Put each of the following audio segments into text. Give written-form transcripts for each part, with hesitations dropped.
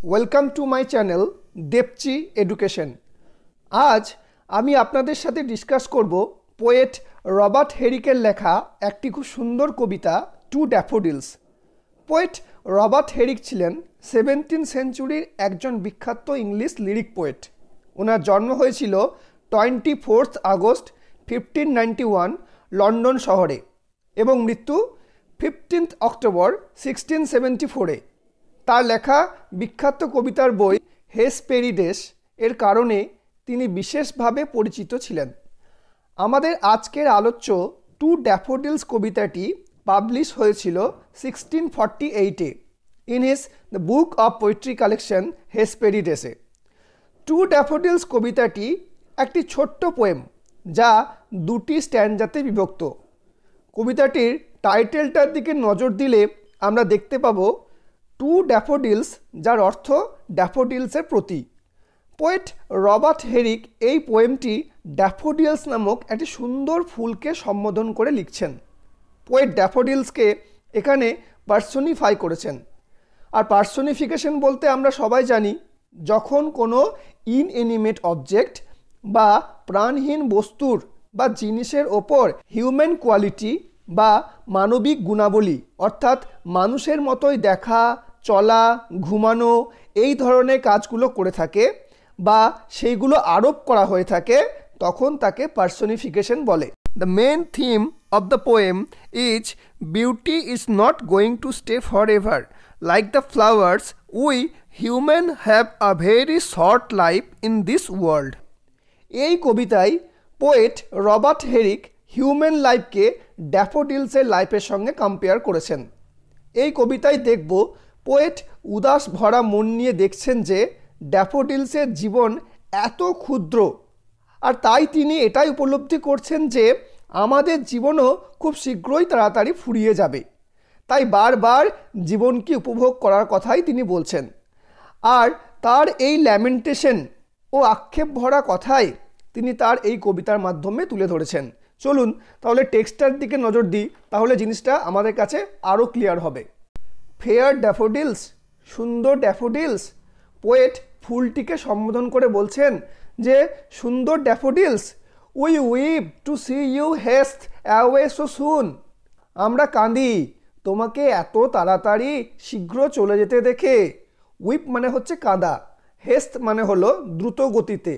Welcome to my channel Debchi education. আজ আমি আপনাদের সাথে ডিসকাস করব পোয়েট রবার্ট হেরিকের লেখা একটি খুব সুন্দর কবিতা to daffodils. Poet Robert Herrick ছিলেন 17th সেঞ্চুরির একজন বিখ্যাত ইংলিশ লিরিক পোয়েট। ওনার জন্ম হয়েছিল 24 আগস্ট 1591 লন্ডন শহরে এবং মৃত্যু 15 অক্টোবর 1674-এ। তার লেখা বিখ্যাত কবিতার বই হেসপেরিডেস এর কারণে তিনি বিশেষভাবে পরিচিত ছিলেন। আমাদের আজকের আলোচ্য টু ড্যাফোডিলস কবিতাটি পাবলিশ হয়েছিল 1648-এ in his the book of poetry collection হেসপেরিডেসে। টু ড্যাফোডিলস কবিতাটি একটি ছোট্ট পোয়েম যা দুটি স্ট্যান্জাতে বিভক্ত। কবিতাটির টাইটেলটার দিকে নজর দিলে আমরা দেখতে পাবো টু ড্যাফোডিলস, যার অর্থ ড্যাফোডিলসের প্রতি। পোয়েট রবার্ট হেরিক এই পোয়েমটি ড্যাফোডিলস নামক একটি সুন্দর ফুলকে সম্বোধন করে লিখছেন। পোয়েট ড্যাফোডিলসকে এখানে পার্সনিফাই করেছেন। আর পার্সনিফিকেশন বলতে আমরা সবাই জানি, যখন কোনো ইনএনিমেট অবজেক্ট বা প্রাণহীন বস্তুর বা জিনিসের ওপর হিউম্যান কোয়ালিটি বা মানবিক গুণাবলী অর্থাৎ মানুষের মতোই দেখা, চলা, ঘুমানো এই ধরনের কাজগুলো করে থাকে বা সেইগুলো আরোপ করা হয়ে থাকে, তখন তাকে পার্সনিফিকেশন বলে। The main theme of the poem is beauty is not going to stay for ever, like the flowers we human have a very short life in this world. এই কবিতায় পোয়েট রবার্ট হেরিক হিউম্যান লাইফকে ড্যাফোডিলসের লাইফের সঙ্গে compare করেছেন। এই কবিতায় দেখব পোয়েট উদাস ভরা মন নিয়ে দেখছেন যে ড্যাফোডিলসের জীবন এত ক্ষুদ্র, আর তাই তিনি এটাই উপলব্ধি করছেন যে আমাদের জীবনও খুব শীঘ্রই তাড়াতাড়ি ফুরিয়ে যাবে। তাই বারবার জীবনকে উপভোগ করার কথাই তিনি বলছেন। আর তার এই ল্যামেন্টেশন ও আক্ষেপ ভরা কথাই তিনি তার এই কবিতার মাধ্যমে তুলে ধরেছেন। চলুন তাহলে টেক্সটার দিকে নজর দিই, তাহলে জিনিসটা আমাদের কাছে আরও ক্লিয়ার হবে। ফেয়ার ড্যাফোডিলস, সুন্দর ড্যাফোডিলস। পোয়েট ফুলটিকে সম্বোধন করে বলছেন যে সুন্দর daffodils, we weep to see you haste away so soon. আমরা কাঁদি তোমাকে এত তাড়াতাড়ি শীঘ্র চলে যেতে দেখে। উইপ মানে হচ্ছে কাঁদা, হেস্ট মানে হলো দ্রুত গতিতে।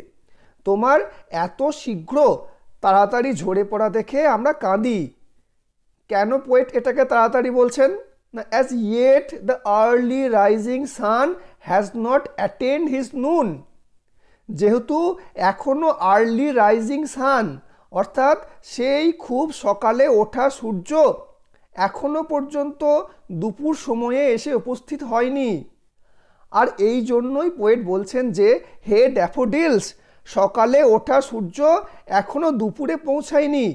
তোমার এত শীঘ্র তাড়াতাড়ি ঝরে পড়া দেখে আমরা কাঁদি। কেন পোয়েট এটাকে তাড়াতাড়ি বলছেন না? As yet the early rising sun has not attend his নুন। যেহেতু এখনও আর্লি রাইজিং সান অর্থাৎ সেই খুব সকালে ওঠা সূর্য এখনো পর্যন্ত দুপুর সময়ে এসে উপস্থিত হয়নি। আর এই জন্যই পোয়েট বলছেন যে হে ড্যাফোডিলস, সকালে ওঠা সূর্য এখনও দুপুরে পৌঁছায়নি,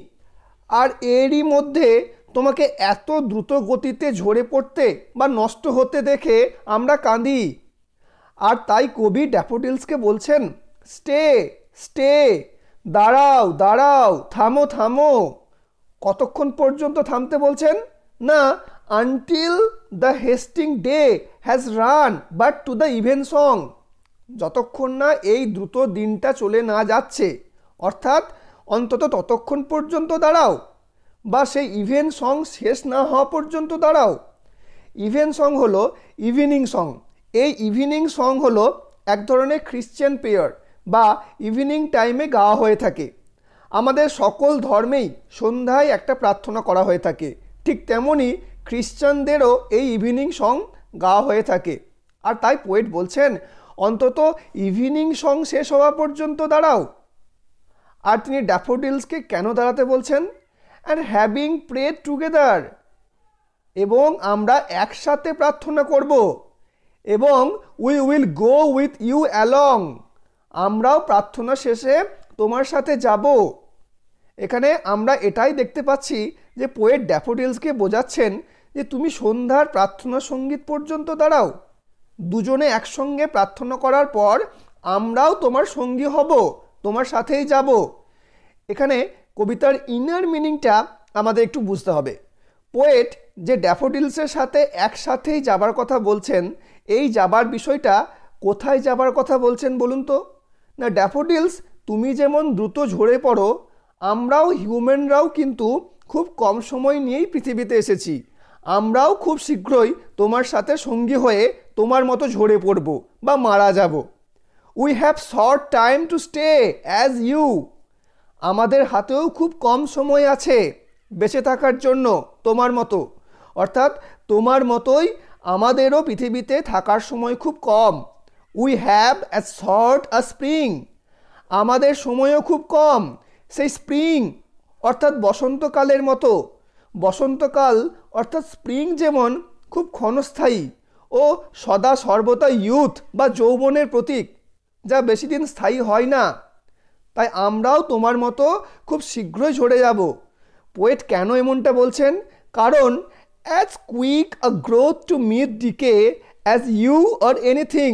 আর এরই মধ্যে তোমাকে এত দ্রুত গতিতে ঝরে পড়তে বা নষ্ট হতে দেখে আমরা কাঁদি। আর তাই কবি ড্যাফোডিলসকে বলছেন স্টে স্টে, দাঁড়াও দাঁড়াও, থামো থামো। কতক্ষণ পর্যন্ত থামতে বলছেন না? Until the hasting day has run but to the even song. যতক্ষণ না এই দ্রুত দিনটা চলে না যাচ্ছে, অর্থাৎ অন্তত ততক্ষণ পর্যন্ত দাঁড়াও, বা সেই ইভেন সং শেষ না হওয়া পর্যন্ত দাঁড়াও। ইভেন সং হলো ইভিনিং সং। এই ইভিনিং সং হলো এক ধরনের খ্রিশ্চান প্রেয়ার বা ইভিনিং টাইমে গাওয়া হয়ে থাকে। আমাদের সকল ধর্মেই সন্ধ্যায় একটা প্রার্থনা করা হয়ে থাকে, ঠিক তেমনই খ্রিশ্চানদেরও এই ইভিনিং সং গাওয়া হয়ে থাকে। আর তাই পোয়েট বলছেন অন্তত ইভিনিং সং শেষ হওয়া পর্যন্ত দাঁড়াও। আর তিনি ড্যাফোডিলসকে কেন দাঁড়াতে বলছেন? অ্যান্ড হ্যাভিং প্রেড টুগেদার, এবং আমরা একসাথে প্রার্থনা করব, এবং we will go with you along, আমরাও প্রার্থনা শেষে তোমার সাথে যাব। এখানে আমরা এটাই দেখতে পাচ্ছি যে পোয়েট ড্যাফোডিলসকে বোঝাচ্ছেন যে তুমি সন্ধ্যার প্রার্থনা সঙ্গীত পর্যন্ত দাঁড়াও, দুজনে একসঙ্গে প্রার্থনা করার পর আমরাও তোমার সঙ্গী হব, তোমার সাথেই যাব। এখানে কবিতার ইনার মিনিংটা আমাদের একটু বুঝতে হবে। পোয়েট যে ড্যাফোডিলসের সাথে একসাথেই যাবার কথা বলছেন, এই যাবার বিষয়টা কোথায় যাবার কথা বলছেন বলুন তো? না ড্যাফোডিলস, তুমি যেমন দ্রুত ঝরে পড়ো, আমরাও হিউম্যানরাও কিন্তু খুব কম সময় নিয়েই পৃথিবীতে এসেছি। আমরাও খুব শীঘ্রই তোমার সাথে সঙ্গী হয়ে তোমার মতো ঝরে পড়ব বা মারা যাব। We have short time to stay as you. আমাদের হাতেও খুব কম সময় আছে বেঁচে থাকার জন্য তোমার মতো। অর্থাৎ তোমার মতোই আমাদেরও পৃথিবীতে থাকার সময় খুব কম। We have as short a spring. আমাদের সময়ও খুব কম সেই স্প্রিং অর্থাৎ বসন্তকালের মতো। বসন্তকাল অর্থাৎ স্প্রিং যেমন খুব ক্ষণস্থায়ী ও সদা সর্বদা ইয়ুথ বা যৌবনের প্রতীক, যা বেশি দিন স্থায়ী হয় না, তাই আমরাও তোমার মতো খুব শীঘ্রই ঝরে যাব। পোয়েট কেন এমনটা বলছেন? কারণ as quick a growth to meet decay as you or anything.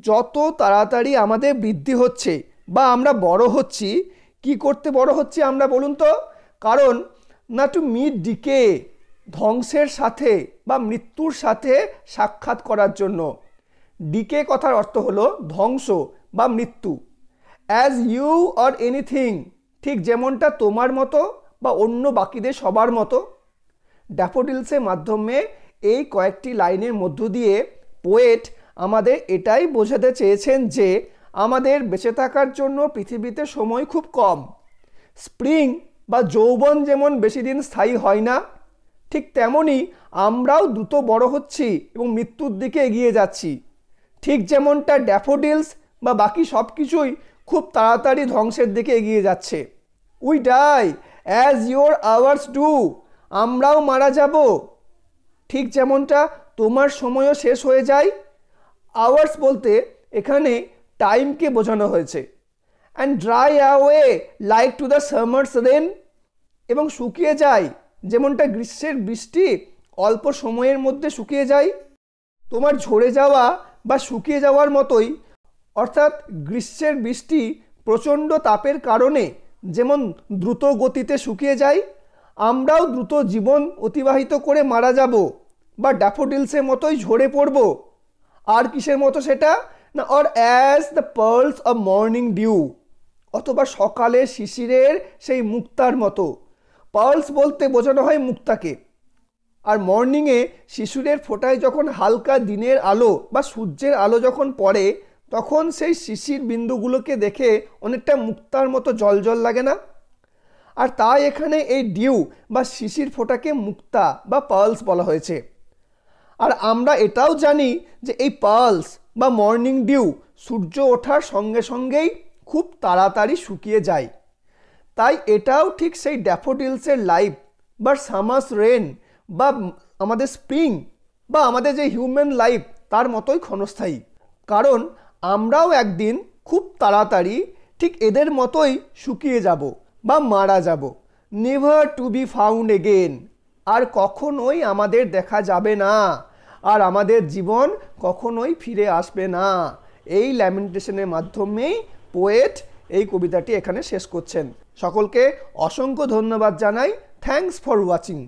যত তাড়াতাড়ি আমাদের বৃদ্ধি হচ্ছে বা আমরা বড় হচ্ছি, কি করতে বড় হচ্ছি আমরা বলুন তো? কারণ না টু মিট ডিকে, ধ্বংসের সাথে বা মৃত্যুর সাথে সাক্ষাৎ করার জন্য। ডিকে কথার অর্থ হলো ধ্বংস বা মৃত্যু। অ্যাজ ইউ অর এনিথিং, ঠিক যেমনটা তোমার মতো বা অন্য বাকিদের সবার মতো। ড্যাফোডিলসের মাধ্যমে এই কয়েকটি লাইনের মধ্য দিয়ে পোয়েট আমাদের এটাই বোঝাতে চেয়েছেন যে আমাদের বেঁচে থাকার জন্য পৃথিবীতে সময় খুব কম। স্প্রিং বা যৌবন যেমন বেশি দিন স্থায়ী হয় না, ঠিক তেমনই আমরাও দ্রুত বড় হচ্ছি এবং মৃত্যুর দিকে এগিয়ে যাচ্ছি। ঠিক যেমনটা ড্যাফোডিলস বা বাকি সব কিছুই খুব তাড়াতাড়ি ধ্বংসের দিকে এগিয়ে যাচ্ছে। We die as your hours do. আমরাও মারা যাব ঠিক যেমনটা তোমার সময়ও শেষ হয়ে যায়। আওয়ার্স বলতে এখানে টাইমকে বোঝানো হয়েছে। And dry away like to the summer's rain, এবং শুকিয়ে যায় যেমনটা গ্রীষ্মের বৃষ্টি অল্প সময়ের মধ্যে শুকিয়ে যায়। তোমার ঝরে যাওয়া বা শুকিয়ে যাওয়ার মতোই, অর্থাৎ গ্রীষ্মের বৃষ্টি প্রচণ্ড তাপের কারণে যেমন দ্রুত গতিতে শুকিয়ে যায়, আমরাও দ্রুত জীবন অতিবাহিত করে মারা যাব বা ড্যাফোডিলসের মতোই ঝরে পড়ব। আর কিসের মতো সেটা? না or as the pearls of morning dew, অথবা সকালে শিশিরের সেই মুক্তার মতো। পার্লস বলতে বোঝানো হয় মুক্তাকে। আর মর্নিংয়ে শিশুরের ফোঁটায় যখন হালকা দিনের আলো বা সূর্যের আলো যখন পড়ে, তখন সেই শিশির বিন্দুগুলোকে দেখে অনেকটা মুক্তার মতো জলজল লাগে না? আর তাই এখানে এই ডিউ বা শিশির ফোঁটাকে মুক্তা বা পার্লস বলা হয়েছে। আর আমরা এটাও জানি যে এই পার্লস বা মর্নিং ডিউ সূর্য ওঠার সঙ্গে সঙ্গেই খুব তাড়াতাড়ি শুকিয়ে যায়। তাই এটাও ঠিক সেই ড্যাফোডিলসের লাইফ বা সামার্স রেন বা আমাদের স্প্রিং বা আমাদের যে হিউম্যান লাইফ তার মতোই ক্ষণস্থায়ী। কারণ আমরাও একদিন খুব তাড়াতাড়ি ঠিক এদের মতোই শুকিয়ে যাব বা মারা যাব। Never to be found again, আর কখনোই আমাদের দেখা যাবে না, আর আমাদের জীবন কখনোই ফিরে আসবে না। এই ল্যামেন্টেশনের মাধ্যমেই পোয়েট এই কবিতাটি এখানে শেষ করছেন। সকলকে অসংখ্য ধন্যবাদ জানাই। Thanks for watching.